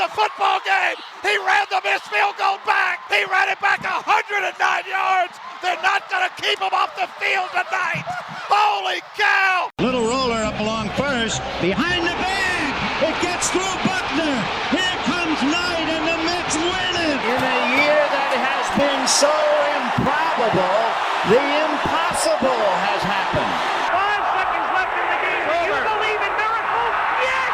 the football game. He ran the missed field goal back. He ran it back 109 yards. They're not going to keep him off the field tonight. Holy cow. Little roller up along first. Behind the bag. It gets through Buckner. Here comes Knight and the Mets win it. In a year that has been so improbable, the impossible has happened. 5 seconds left in the game. Do you believe in miracles? Yes!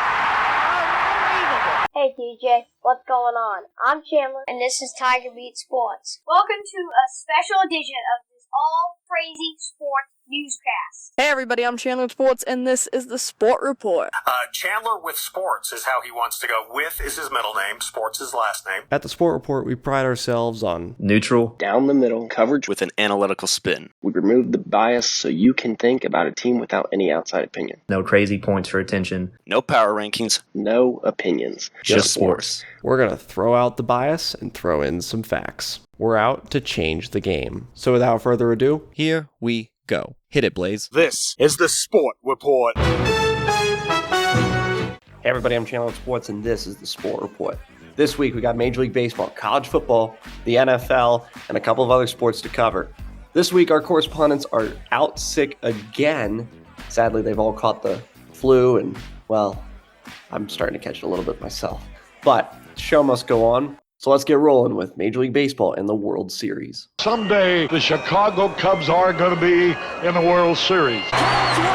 Unbelievable. Hey DJ, what's going on? I'm Chandler, and this is Tiger Beat Sports. Welcome to a special edition of this all-crazy sports newscast. Hey everybody, I'm Chandler with Sports, and this is the Sport Report. Chandler with Sports is how he wants to go. With is his middle name, Sports his last name. At the Sport Report, we pride ourselves on neutral, down the middle coverage with an analytical spin. We remove the bias so you can think about a team without any outside opinion. No crazy points for attention. No power rankings. No opinions. Just sports. We're going to throw out the bias and throw in some facts. We're out to change the game. So without further ado, here we go. Hit it, Blaze. This is the Sport Report. Hey everybody, I'm Chandler with Sports, and this is the Sport Report. This week we got Major League Baseball, college football, the NFL, and a couple of other sports to cover. This week our correspondents are out sick again. Sadly, they've all caught the flu, and well, I'm starting to catch it a little bit myself. But the show must go on. So let's get rolling with Major League Baseball and the World Series. Someday the Chicago Cubs are going to be in the World Series. Cubs win!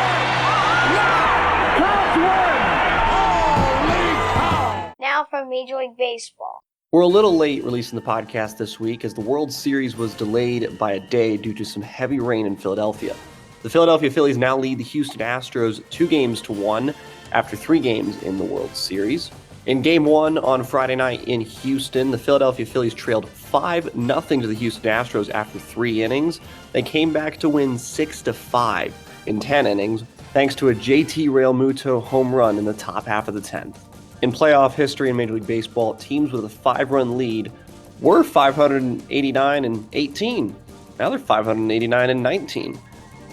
Holy cow! Now from Major League Baseball. We're a little late releasing the podcast this week as the World Series was delayed by a day due to some heavy rain in Philadelphia. The Philadelphia Phillies now lead the Houston Astros 2-1 after 3 games in the World Series. In Game 1 on Friday night in Houston, the Philadelphia Phillies trailed 5-0 to the Houston Astros after 3 innings. They came back to win 6-5 in 10 innings, thanks to a JT Realmuto home run in the top half of the 10th. In playoff history in Major League Baseball, teams with a 5-run lead were 589-18. Now they're 589-19.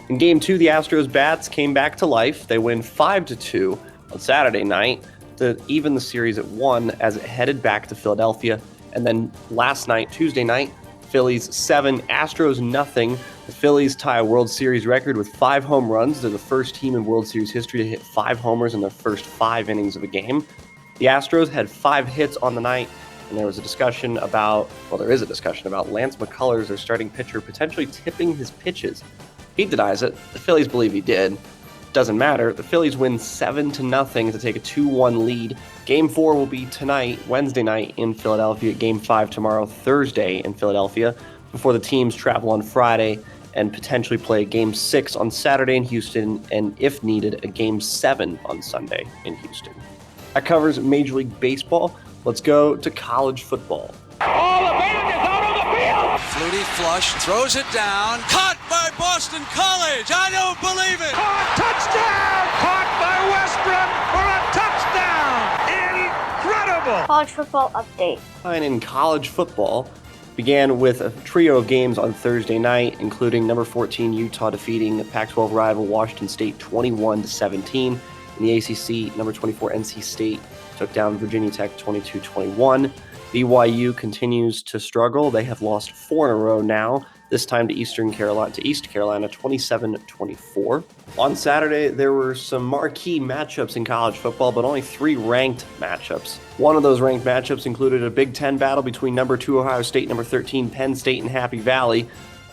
In Game 2, the Astros bats came back to life. They win 5-2 on Saturday night to even the series at 1 as it headed back to Philadelphia. And then last night, Tuesday night, Phillies 7, Astros 0. The Phillies tie a World Series record with 5 home runs. They're the first team in World Series history to hit 5 homers in their first 5 innings of a game. The Astros had 5 hits on the night, and there is a discussion about Lance McCullers, their starting pitcher, potentially tipping his pitches. He denies it. The Phillies believe he did. Doesn't matter. The Phillies win 7-0 to take a 2-1 lead. Game 4 will be tonight, Wednesday night in Philadelphia. Game 5 tomorrow, Thursday in Philadelphia, before the teams travel on Friday and potentially play Game 6 on Saturday in Houston, and if needed, a Game 7 on Sunday in Houston. That covers Major League Baseball. Let's go to college football. All the band is out on the field! Flutie flush, throws it down. Caught by Boston College. I don't believe it. Caught, touchdown! Caught by Westbrook for a touchdown! Incredible! College football update. And in college football, began with a trio of games on Thursday night, including number 14 Utah defeating the Pac-12 rival Washington State 21-17. In the ACC, number 24 NC State took down Virginia Tech 22-21. BYU continues to struggle. They have lost 4 in a row now, this time to East Carolina 27-24. On Saturday, there were some marquee matchups in college football, but only 3 ranked matchups. One of those ranked matchups included a Big Ten battle between number 2 Ohio State, number 13 Penn State, and Happy Valley.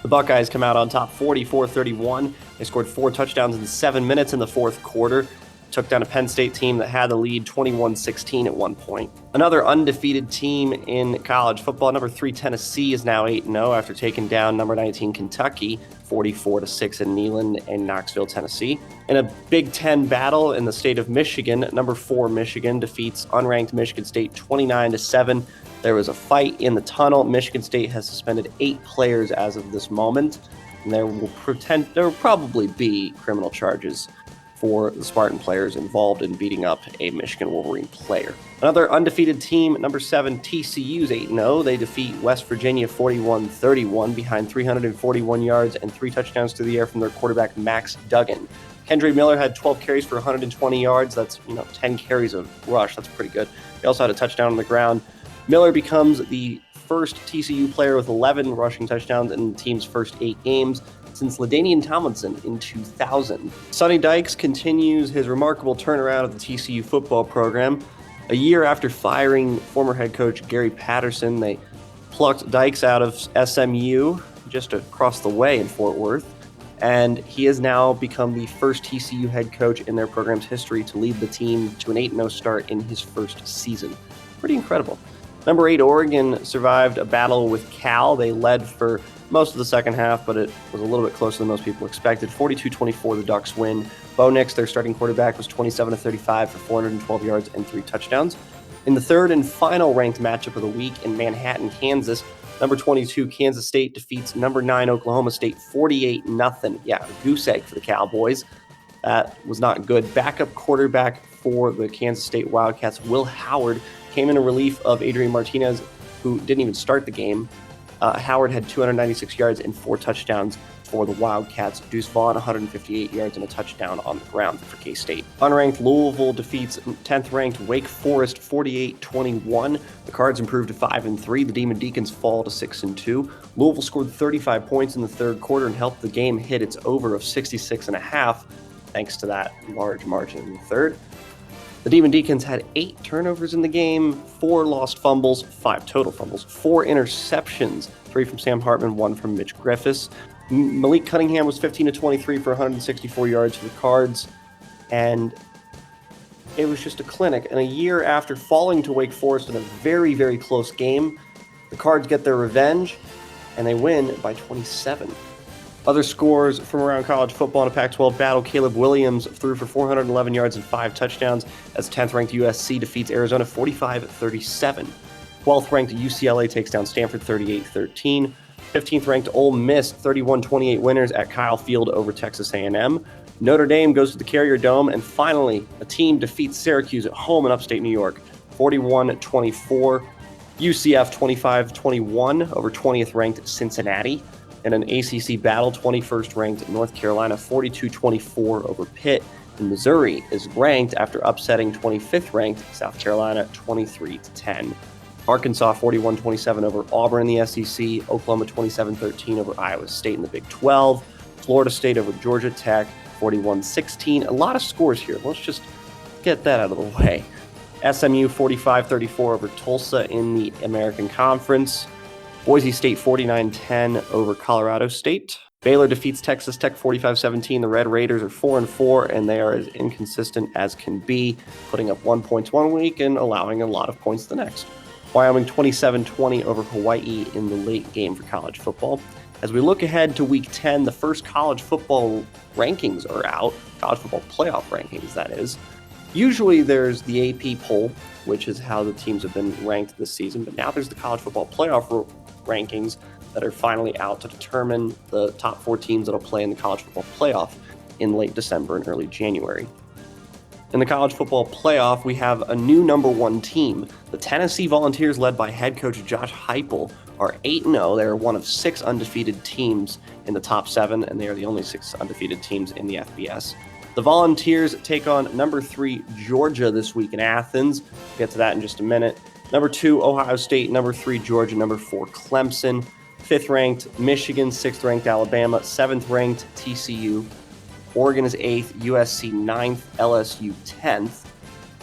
The Buckeyes come out on top 44-31. They scored 4 touchdowns in 7 minutes in the fourth quarter. Took down a Penn State team that had the lead 21-16 at one point. Another undefeated team in college football, number 3 Tennessee, is now 8-0 after taking down number 19 Kentucky 44-6 in Neyland and Knoxville, Tennessee. In a Big Ten battle in the state of Michigan, number 4 Michigan defeats unranked Michigan State 29-7. There was a fight in the tunnel. Michigan State has suspended 8 players as of this moment, and there will probably be criminal charges for the Spartan players involved in beating up a Michigan Wolverine player. Another undefeated team, number 7 TCU's 8-0. They defeat West Virginia 41-31 behind 341 yards and 3 touchdowns through the air from their quarterback Max Duggan. Kendre Miller had 12 carries for 120 yards. That's 10 carries of rush. That's pretty good. He also had a touchdown on the ground. Miller becomes the first TCU player with 11 rushing touchdowns in the team's first 8 games since LaDainian Tomlinson in 2000. Sonny Dykes continues his remarkable turnaround of the TCU football program. A year after firing former head coach Gary Patterson, they plucked Dykes out of SMU just across the way in Fort Worth, and he has now become the first TCU head coach in their program's history to lead the team to an 8-0 start in his first season. Pretty incredible. Number 8, Oregon survived a battle with Cal. They led for most of the second half, but it was a little bit closer than most people expected. 42-24, the Ducks win. Bo Nix, their starting quarterback, was 27-35 for 412 yards and 3 touchdowns. In the third and final ranked matchup of the week in Manhattan, Kansas, number 22, Kansas State defeats number 9, Oklahoma State 48-0. Yeah, a goose egg for the Cowboys. That was not good. Backup quarterback for the Kansas State Wildcats, Will Howard, came in relief of Adrian Martinez, who didn't even start the game. Howard had 296 yards and 4 touchdowns for the Wildcats. Deuce Vaughn, 158 yards and a touchdown on the ground for K-State. Unranked Louisville defeats 10th-ranked Wake Forest 48-21. The Cards improved to 5-3. The Demon Deacons fall to 6-2. Louisville scored 35 points in the third quarter and helped the game hit its over of 66.5, thanks to that large margin in the third. The Demon Deacons had 8 turnovers in the game, 4 lost fumbles, 5 total fumbles, 4 interceptions, 3 from Sam Hartman, 1 from Mitch Griffiths. Malik Cunningham was 15-23 for 164 yards for the Cards, and it was just a clinic. And a year after falling to Wake Forest in a very, very close game, the Cards get their revenge, and they win by 27. Other scores from around college football in a Pac-12 battle: Caleb Williams threw for 411 yards and 5 touchdowns as 10th-ranked USC defeats Arizona 45-37. 12th-ranked UCLA takes down Stanford 38-13. 15th-ranked Ole Miss 31-28 winners at Kyle Field over Texas A&M. Notre Dame goes to the Carrier Dome, and finally, a team defeats Syracuse at home in upstate New York 41-24. UCF 25-21 over 20th-ranked Cincinnati. In an ACC battle, 21st-ranked North Carolina 42-24 over Pitt. And Missouri is ranked after upsetting 25th-ranked South Carolina 23-10. Arkansas 41-27 over Auburn in the SEC. Oklahoma 27-13 over Iowa State in the Big 12. Florida State over Georgia Tech 41-16. A lot of scores here. Let's just get that out of the way. SMU 45-34 over Tulsa in the American Conference. Boise State 49-10 over Colorado State. Baylor defeats Texas Tech 45-17. The Red Raiders are 4-4, and they are as inconsistent as can be, putting up 1 point one week and allowing a lot of points the next. Wyoming 27-20 over Hawaii in the late game for college football. As we look ahead to Week 10, the first college football rankings are out. College football playoff rankings, that is. Usually there's the AP poll, which is how the teams have been ranked this season, but now there's the college football playoff rankings that are finally out to determine the top 4 teams that will play in the college football playoff in late December and early January. In the college football playoff, we have a new number 1 team. The Tennessee Volunteers, led by head coach Josh Heupel, are 8-0. They are one of 6 undefeated teams in the top 7, and they are the only 6 undefeated teams in the FBS. The Volunteers take on number 3 Georgia this week in Athens. We'll get to that in just a minute. Number 2 Ohio State, number 3 Georgia, number 4 Clemson. 5th-ranked Michigan, 6th-ranked Alabama, 7th-ranked TCU. Oregon is 8th, USC 9th, LSU 10th.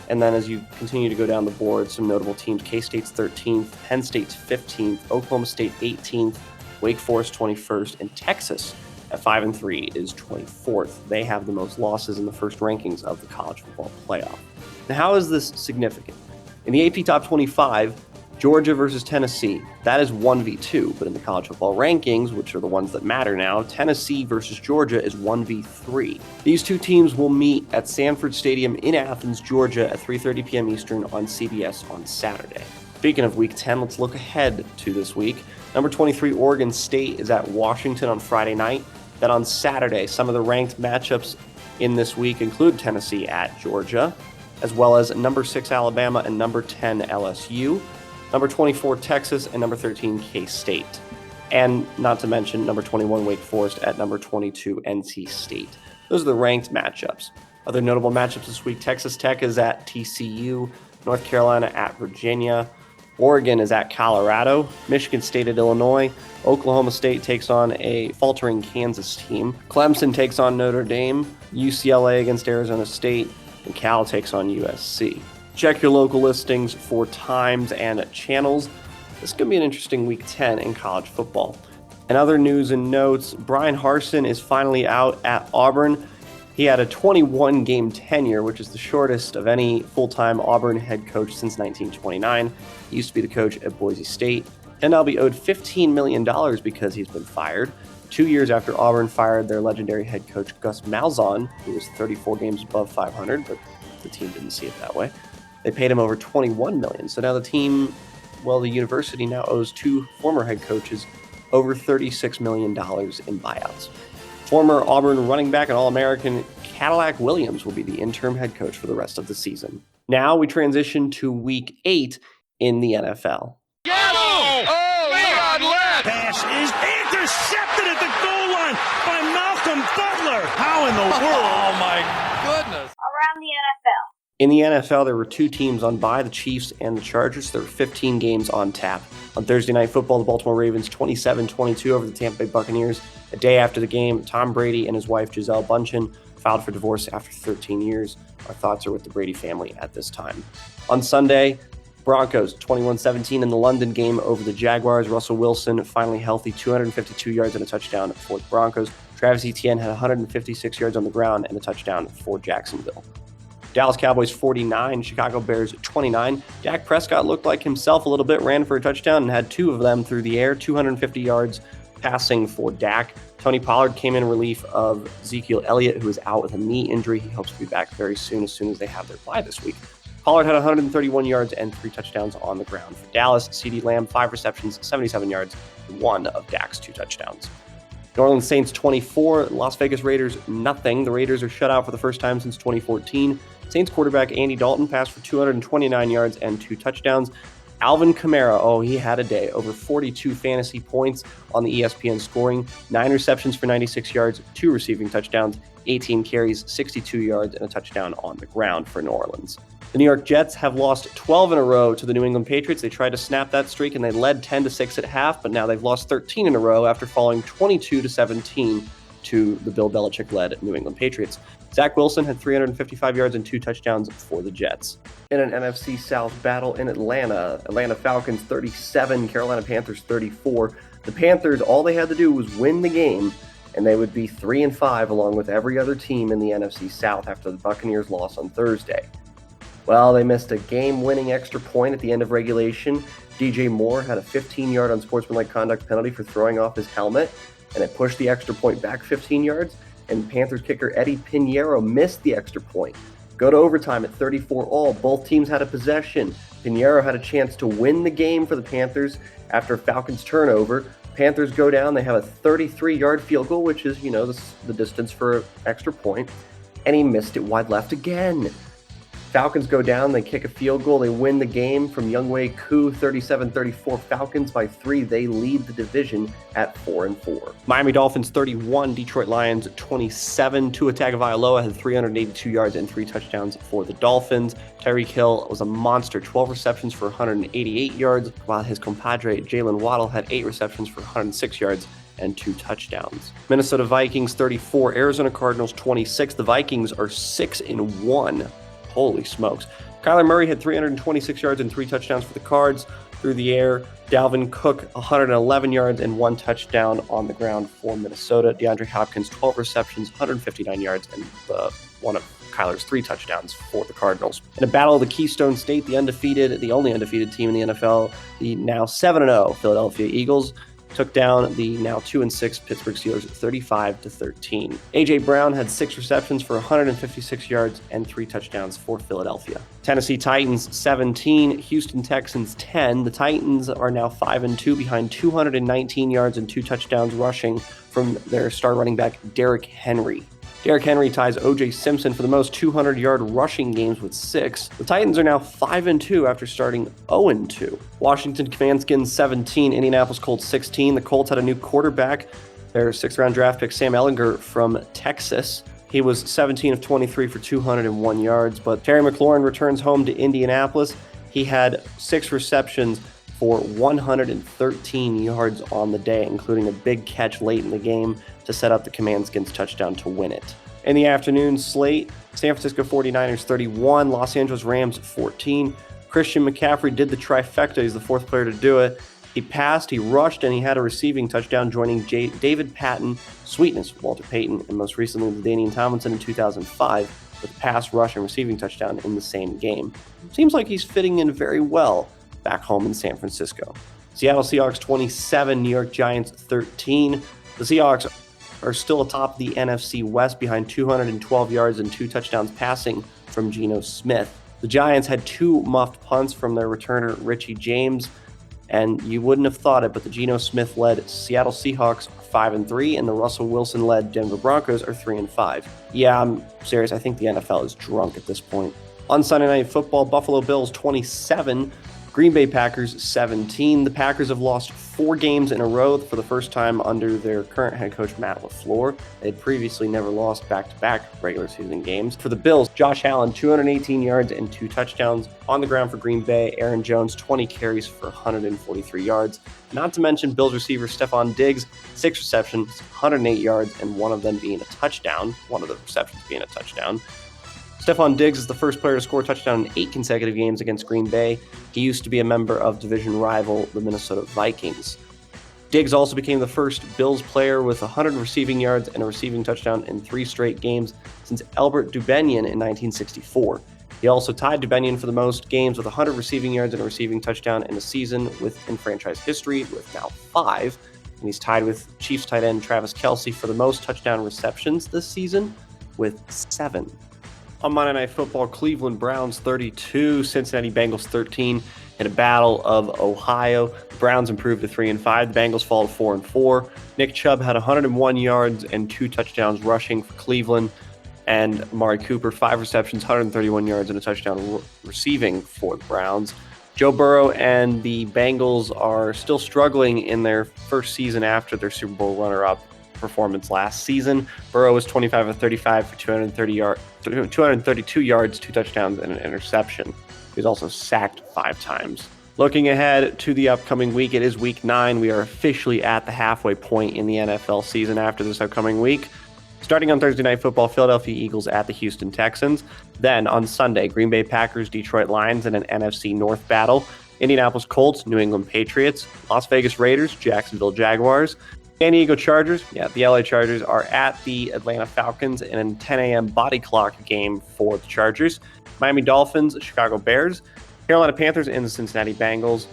And then as you continue to go down the board, some notable teams: K-State's 13th, Penn State's 15th, Oklahoma State 18th, Wake Forest 21st, and Texas at 5-3 is 24th. They have the most losses in the first rankings of the college football playoff. Now, how is this significant? In the AP Top 25, Georgia versus Tennessee, that is 1v2, but in the college football rankings, which are the ones that matter now, Tennessee versus Georgia is 1v3. These 2 teams will meet at Sanford Stadium in Athens, Georgia at 3:30 p.m. Eastern on CBS on Saturday. Speaking of Week 10, let's look ahead to this week. Number 23 Oregon State is at Washington on Friday night. Then on Saturday, some of the ranked matchups in this week include Tennessee at Georgia, as well as number 6 Alabama and number 10 LSU, number 24 Texas, and number 13 K-State. And not to mention number 21 Wake Forest at number 22 NC State. Those are the ranked matchups. Other notable matchups this week, Texas Tech is at TCU, North Carolina at Virginia, Oregon is at Colorado, Michigan State at Illinois, Oklahoma State takes on a faltering Kansas team, Clemson takes on Notre Dame, UCLA against Arizona State, and Cal takes on USC. Check your local listings for times and channels. This is going to be an interesting Week 10 in college football. In other news and notes, Brian Harsin is finally out at Auburn. He had a 21-game tenure, which is the shortest of any full-time Auburn head coach since 1929. He used to be the coach at Boise State, and now be owed $15 million because he's been fired. 2 years after Auburn fired their legendary head coach Gus Malzahn, who was 34 games above 500, but the team didn't see it that way. They paid him over $21 million. So now the university now owes two former head coaches over $36 million in buyouts. Former Auburn running back and All-American Cadillac Williams will be the interim head coach for the rest of the season. Now we transition to Week 8 in the NFL. Pass is intercepted at the goal line by Malcolm Butler. How in the world? Oh my goodness. Around the NFL. In the NFL, there were two teams on bye, the Chiefs and the Chargers. There were 15 games on tap. On Thursday Night Football, the Baltimore Ravens 27-22 over the Tampa Bay Buccaneers. A day after the game, Tom Brady and his wife Gisele Bündchen filed for divorce after 13 years. Our thoughts are with the Brady family at this time. On Sunday, Broncos 21-17 in the London game over the Jaguars. Russell Wilson finally healthy, 252 yards and a touchdown for the Broncos. Travis Etienne had 156 yards on the ground and a touchdown for Jacksonville. Dallas Cowboys 49, Chicago Bears 29. Dak Prescott looked like himself a little bit, ran for a touchdown and had two of them through the air, 250 yards passing for Dak. Tony Pollard came in relief of Ezekiel Elliott, who is out with a knee injury. He hopes to be back very soon as they have their bye this week. Pollard had 131 yards and 3 touchdowns on the ground. For Dallas, CeeDee Lamb, 5 receptions, 77 yards, one of Dak's 2 touchdowns. New Orleans Saints 24, Las Vegas Raiders nothing. The Raiders are shut out for the first time since 2014. Saints quarterback Andy Dalton passed for 229 yards and 2 touchdowns. Alvin Kamara, he had a day. Over 42 fantasy points on the ESPN scoring. 9 receptions for 96 yards, 2 receiving touchdowns, 18 carries, 62 yards, and a touchdown on the ground for New Orleans. The New York Jets have lost 12 in a row to the New England Patriots. They tried to snap that streak and they led 10-6 at half, but now they've lost 13 in a row after falling 22-17 to the Bill Belichick-led New England Patriots. Zach Wilson had 355 yards and 2 touchdowns for the Jets. In an NFC South battle in Atlanta Falcons 37, Carolina Panthers 34. The Panthers, all they had to do was win the game, and they would be 3-5 along with every other team in the NFC South after the Buccaneers loss on Thursday. Well, they missed a game-winning extra point at the end of regulation. DJ Moore had a 15-yard unsportsmanlike conduct penalty for throwing off his helmet, and it pushed the extra point back 15 yards, and Panthers kicker Eddie Pinheiro missed the extra point. Go to overtime at 34-all. Both teams had a possession. Pinheiro had a chance to win the game for the Panthers after Falcons turnover. Panthers go down. They have a 33-yard field goal, which is, the distance for an extra point, and he missed it wide left again. Falcons go down, they kick a field goal, they win the game from Younghoe Koo, 37-34. Falcons by 3, they lead the division at 4-4. Miami Dolphins 31, Detroit Lions 27. Tua Tagovailoa had 382 yards and 3 touchdowns for the Dolphins. Tyreek Hill was a monster, 12 receptions for 188 yards, while his compadre Jalen Waddle had 8 receptions for 106 yards and 2 touchdowns. Minnesota Vikings 34, Arizona Cardinals 26. The Vikings are 6-1. Holy smokes. Kyler Murray had 326 yards and 3 touchdowns for the Cards. Through the air, Dalvin Cook 111 yards and 1 touchdown on the ground for Minnesota. DeAndre Hopkins 12 receptions, 159 yards, and one of Kyler's 3 touchdowns for the Cardinals. In a battle of the Keystone State, the only undefeated team in the NFL, the now 7-0 Philadelphia Eagles took down the now 2-6 Pittsburgh Steelers 35-13. A.J. Brown had 6 receptions for 156 yards and 3 touchdowns for Philadelphia. Tennessee Titans 17, Houston Texans 10. The Titans are now 5-2 behind 219 yards and 2 touchdowns rushing from their star running back Derrick Henry. Derrick Henry ties O.J. Simpson for the most 200-yard rushing games with 6. The Titans are now 5-2 after starting 0-2. Washington Commandskins 17, Indianapolis Colts 16. The Colts had a new quarterback. Their 6th-round draft pick Sam Ehlinger from Texas He was 17 of 23 for 201 yards, but Terry McLaurin returns home to Indianapolis. He had 6 receptions for 113 yards on the day, including a big catch late in the game to set up the Commandskins touchdown to win it. In the afternoon slate, San Francisco 49ers 31, Los Angeles Rams 14. Christian McCaffrey did the trifecta. He's the 4th player to do it. He passed, he rushed, and he had a receiving touchdown, joining David Patton, Sweetness, Walter Payton, and most recently LaDainian Tomlinson in 2005 with a pass, rush, and receiving touchdown in the same game. Seems like he's fitting in very well back home in San Francisco. Seattle Seahawks 27, New York Giants 13. The Seahawks are still atop the NFC West behind 212 yards and 2 touchdowns passing from Geno Smith. The Giants had 2 muffed punts from their returner Richie James, and you wouldn't have thought it, but the Geno Smith-led Seattle Seahawks are 5-3, and the Russell Wilson-led Denver Broncos are 3-5. Yeah, I'm serious. I think the NFL is drunk at this point. On Sunday Night Football, Buffalo Bills 27, Green Bay Packers 17. The Packers have lost 4 games in a row for the first time under their current head coach, Matt LaFleur. They had previously never lost back-to-back regular season games. For the Bills, Josh Allen, 218 yards and 2 touchdowns. On the ground for Green Bay, Aaron Jones, 20 carries for 143 yards. Not to mention Bills receiver Stephon Diggs, 6 receptions, 108 yards, and one of them being a touchdown. One of the receptions being a touchdown. Stephon Diggs is the first player to score a touchdown in 8 consecutive games against Green Bay. He used to be a member of division rival, the Minnesota Vikings. Diggs also became the first Bills player with 100 receiving yards and a receiving touchdown in 3 straight games since Albert Dubenion in 1964. He also tied Dubenion for the most games with 100 receiving yards and a receiving touchdown in a season in franchise history with now 5. And he's tied with Chiefs tight end Travis Kelce for the most touchdown receptions this season with 7. On Monday Night Football, Cleveland Browns 32, Cincinnati Bengals 13 in a battle of Ohio. The Browns improved to 3-5. The Bengals fall to 4-4. Nick Chubb had 101 yards and 2 touchdowns rushing for Cleveland. And Amari Cooper, 5 receptions, 131 yards, and a touchdown receiving for the Browns. Joe Burrow and the Bengals are still struggling in their first season after their Super Bowl runner-up performance last season. Burrow was 25 of 35 for 232 yards, 2 touchdowns, and an interception. He was also sacked 5 times. Looking ahead to the upcoming week, it is week 9. We are officially at the halfway point in the NFL season after this upcoming week. Starting on Thursday Night Football, Philadelphia Eagles at the Houston Texans. Then on Sunday, Green Bay Packers, Detroit Lions in an NFC North battle. Indianapolis Colts, New England Patriots. Las Vegas Raiders, Jacksonville Jaguars. San Diego Chargers, the LA Chargers are at the Atlanta Falcons in a 10 a.m. body clock game for the Chargers. Miami Dolphins, Chicago Bears, Carolina Panthers and the Cincinnati Bengals,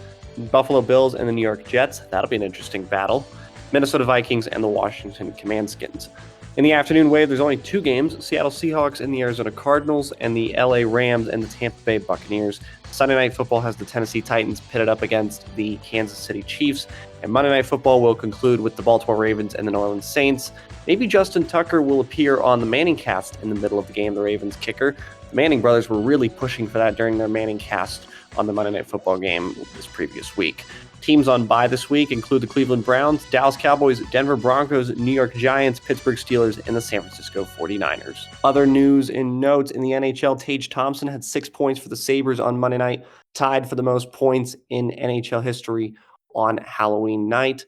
Buffalo Bills and the New York Jets. That'll be an interesting battle. Minnesota Vikings and the Washington Commandskins. In the afternoon wave, there's only 2 games, Seattle Seahawks and the Arizona Cardinals, and the LA Rams and the Tampa Bay Buccaneers. Sunday Night Football has the Tennessee Titans pitted up against the Kansas City Chiefs, and Monday Night Football will conclude with the Baltimore Ravens and the New Orleans Saints. Maybe Justin Tucker will appear on the Manning cast in the middle of the game, the Ravens kicker. The Manning brothers were really pushing for that during their Manning cast on the Monday Night Football game this previous week. Teams on bye this week include the Cleveland Browns, Dallas Cowboys, Denver Broncos, New York Giants, Pittsburgh Steelers, and the San Francisco 49ers. Other news and notes in the NHL, Tage Thompson had 6 points for the Sabres on Monday night, tied for the most points in NHL history on Halloween night.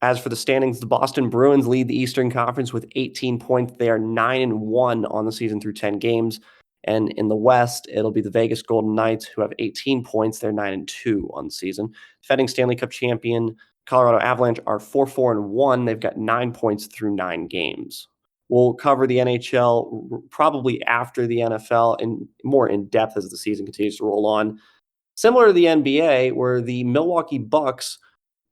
As for the standings, the Boston Bruins lead the Eastern Conference with 18 points. They are 9-1 on the season through 10 games. And in the West, it'll be the Vegas Golden Knights who have 18 points. They're 9-2 on the season. Defending Stanley Cup champion Colorado Avalanche are 4-4-1. They've got 9 points through 9 games. We'll cover the NHL probably after the NFL and more in depth as the season continues to roll on. Similar to the NBA, where the Milwaukee Bucks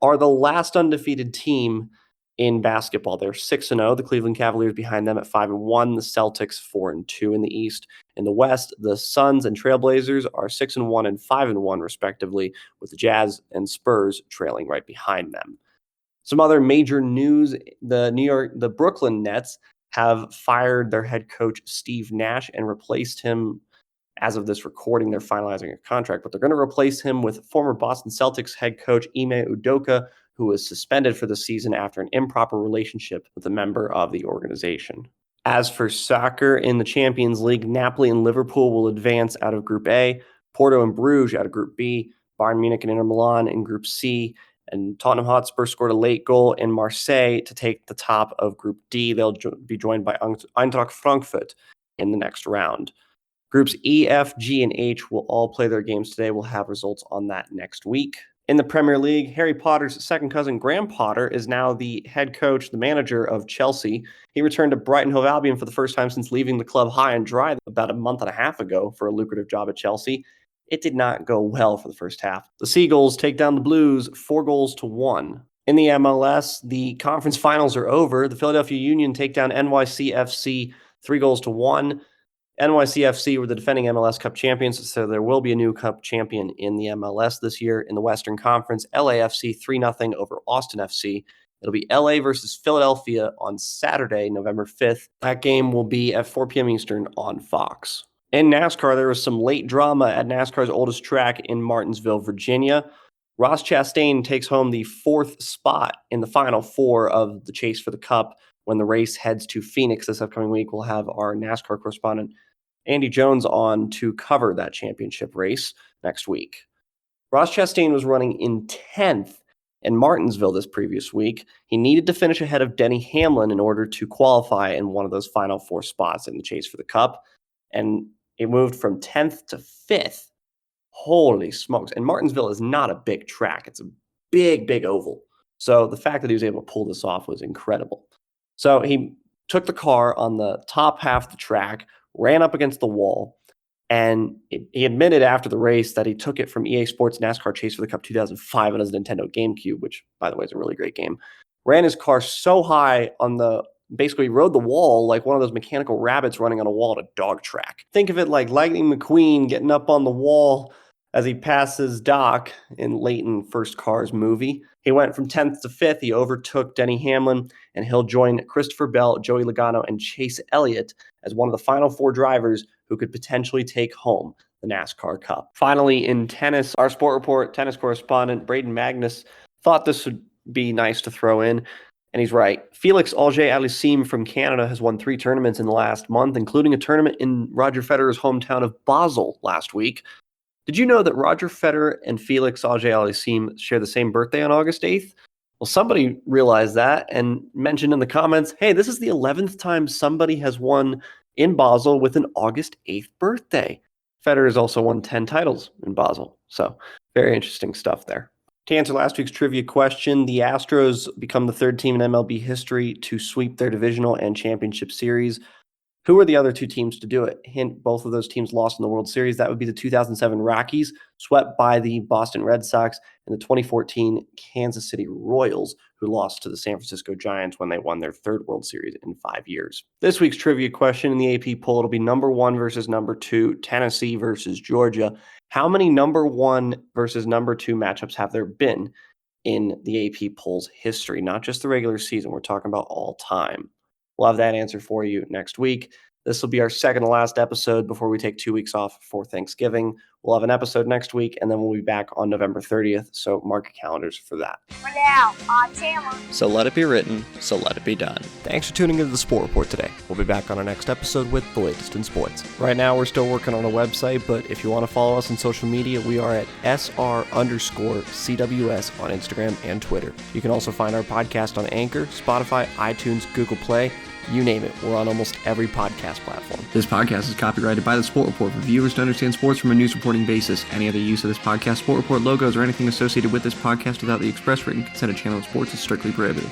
are the last undefeated team in basketball. They're 6-0. The Cleveland Cavaliers behind them at 5-1. The Celtics 4-2 in the East. In the West, the Suns and Trailblazers are 6-1 and 5-1 respectively, with the Jazz and Spurs trailing right behind them. Some other major news: the Brooklyn Nets have fired their head coach Steve Nash and replaced him. As of this recording, they're finalizing a contract, but they're going to replace him with former Boston Celtics head coach Ime Udoka, who was suspended for the season after an improper relationship with a member of the organization. As for soccer in the Champions League, Napoli and Liverpool will advance out of Group A, Porto and Bruges out of Group B, Bayern Munich and Inter Milan in Group C, and Tottenham Hotspur scored a late goal in Marseille to take the top of Group D. They'll be joined by Eintracht Frankfurt in the next round. Groups E, F, G, and H will all play their games today. We'll have results on that next week. In the Premier League, Harry Potter's second cousin, Graham Potter, is now the head coach, the manager of Chelsea. He returned to Brighton Hove Albion for the first time since leaving the club high and dry about a month and a half ago for a lucrative job at Chelsea. It did not go well for the first half. The Seagulls take down the Blues 4-1. In the MLS, the conference finals are over. The Philadelphia Union take down NYCFC 3-1. NYCFC were the defending MLS Cup champions, so there will be a new Cup champion in the MLS this year. In the Western Conference, LAFC 3-0 over Austin FC. It'll be LA versus Philadelphia on Saturday, November 5th. That game will be at 4 p.m. Eastern on Fox. In NASCAR, there was some late drama at NASCAR's oldest track in Martinsville, Virginia. Ross Chastain takes home the 4th spot in the Final Four of the Chase for the Cup. When the race heads to Phoenix this upcoming week, we'll have our NASCAR correspondent Andy Jones on to cover that championship race next week. Ross Chastain was running in 10th in Martinsville this previous week. He needed to finish ahead of Denny Hamlin in order to qualify in one of those final 4 spots in the Chase for the Cup. And it moved from 10th to 5th. Holy smokes. And Martinsville is not a big track. It's a big oval. So the fact that he was able to pull this off was incredible. So he took the car on the top half of the track, ran up against the wall, and he admitted after the race that he took it from EA Sports NASCAR Chase for the Cup 2005 on his Nintendo GameCube, which, by the way, is a really great game. Ran his car so high on basically rode the wall like one of those mechanical rabbits running on a wall at a dog track. Think of it like Lightning McQueen getting up on the wall as he passes Doc in Leighton First Cars movie. He went from 10th to 5th. He overtook Denny Hamlin, and he'll join Christopher Bell, Joey Logano, and Chase Elliott as one of the final 4 drivers who could potentially take home the NASCAR Cup. Finally, in tennis, our Sport Report tennis correspondent, Braden Magnus, thought this would be nice to throw in, and he's right. Felix Auger-Aliassime from Canada has won 3 tournaments in the last month, including a tournament in Roger Federer's hometown of Basel last week. Did you know that Roger Federer and Felix Auger-Aliassime share the same birthday on August 8th? Well, somebody realized that and mentioned in the comments, hey, this is the 11th time somebody has won in Basel with an August 8th birthday. Federer has also won 10 titles in Basel. So very interesting stuff there. To answer last week's trivia question, the Astros become the 3rd team in MLB history to sweep their divisional and championship series. Who are the other 2 teams to do it? Hint, both of those teams lost in the World Series. That would be the 2007 Rockies, swept by the Boston Red Sox, and the 2014 Kansas City Royals, who lost to the San Francisco Giants when they won their 3rd World Series in 5 years. This week's trivia question in the AP poll, it'll be number 1 versus number 2, Tennessee versus Georgia. How many number 1 versus number 2 matchups have there been in the AP poll's history? Not just the regular season. We're talking about all time. We'll have that answer for you next week. This will be our second to last episode before we take 2 weeks off for Thanksgiving. We'll have an episode next week, and then we'll be back on November 30th, so mark your calendars for that. For now, I'm Taylor. So let it be written, so let it be done. Thanks for tuning into the Sport Report today. We'll be back on our next episode with the latest in sports. Right now, we're still working on a website, but if you want to follow us on social media, we are at SR_CWS on Instagram and Twitter. You can also find our podcast on Anchor, Spotify, iTunes, Google Play, you name it. We're on almost every podcast platform. This podcast is copyrighted by the Sport Report for viewers to understand sports from a news reporting basis. Any other use of this podcast, Sport Report logos, or anything associated with this podcast without the express written consent of Channel Sports is strictly prohibited.